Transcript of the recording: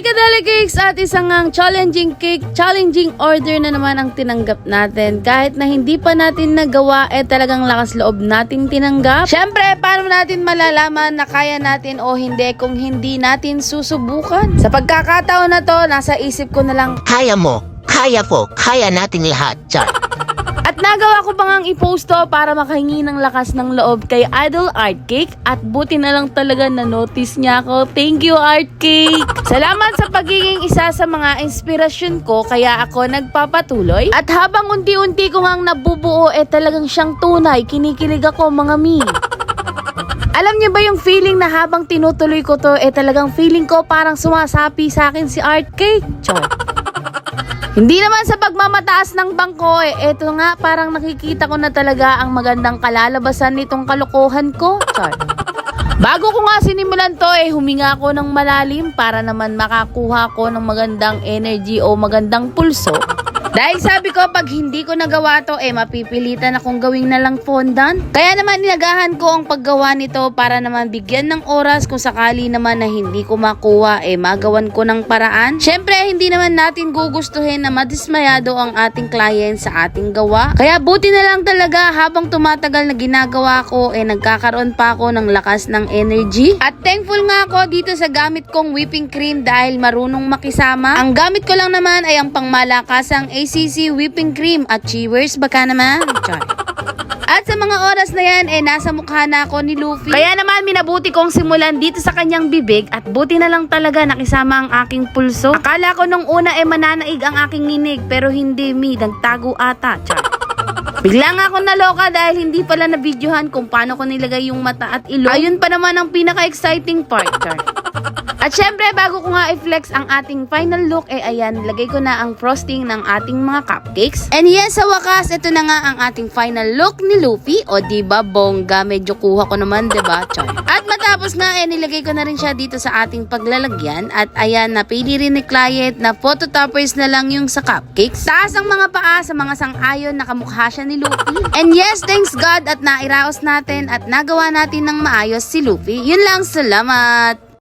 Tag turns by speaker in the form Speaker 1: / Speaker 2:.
Speaker 1: Hi Kadali Cakes! At isang challenging cake, challenging order na naman ang tinanggap natin. Kahit na hindi pa natin nagawa, talagang lakas loob nating tinanggap. Siyempre, paano natin malalaman na kaya natin o hindi kung hindi natin susubukan? Sa pagkakataon na to, nasa isip ko na lang,
Speaker 2: Kaya mo, kaya po, kaya natin lahat, Char.
Speaker 1: at nagawa ko pa ngang i-post to para makahingi ng lakas ng loob kay Idol Art Cake at buti na lang talaga na notice niya ako. Thank you, Art Cake! Salamat sa pagiging isa sa mga inspirasyon ko kaya ako nagpapatuloy. At habang unti-unti ko ngang nabubuo talagang siyang tunay, kinikilig ako mga mi. Alam niyo ba yung feeling na habang tinutuloy ko to talagang feeling ko parang sumasapi sa akin si Art Cake? Char. Hindi naman sa pagmamataas ng bangko eto nga parang nakikita ko na talaga ang magandang kalalabasan nitong kalokohan ko. Char. Bago ko nga sinimulan to huminga ako ng malalim para naman makakuha ko ng magandang energy o magandang pulso. Dahil sabi ko pag hindi ko nagawa to mapipilitan akong gawing na lang fondant. Kaya naman inagahan ko ang paggawa nito para naman bigyan ng oras kung sakali naman na hindi ko makuha magawan ko ng paraan. Syempre hindi naman natin gugustuhin na madismayado ang ating client sa ating gawa. Kaya buti na lang talaga habang tumatagal na ginagawa ko nagkakaroon pa ako ng lakas ng energy. At thankful nga ako dito sa gamit kong whipping cream dahil marunong makisama. Ang gamit ko lang naman ay ang pangmalakasang ACC whipping cream at cheers baka naman. Char. At sa mga oras na yan nasa mukha na ako ni Luffy. Kaya naman minabuti kong simulan dito sa kanyang bibig at buti na lang talaga nakisama ang aking pulso. Akala ko nung una mananaig ang aking ninig pero hindi nagtago ata. Char. Bigla nga ako naloka dahil hindi pala na-videohan kung paano ko nilagay yung mata at ilong. Ayun pa naman ang pinaka-exciting part. Char. At syempre, bago ko nga i-flex ang ating final look, ayan, lagay ko na ang frosting ng ating mga cupcakes. And yes, sa wakas, ito na nga ang ating final look ni Luffy. O diba, bongga, medyo kuha ko naman, diba? Char. At matapos nga, nilagay ko na rin siya dito sa ating paglalagyan. At ayan, napili rin ni client na photo toppers na lang yung sa cupcakes. Taas ang mga paa sa mga sang-ayon, nakamukha siya ni Luffy. And yes, thanks God at nairaos natin at nagawa natin ng maayos si Luffy. Yun lang, salamat!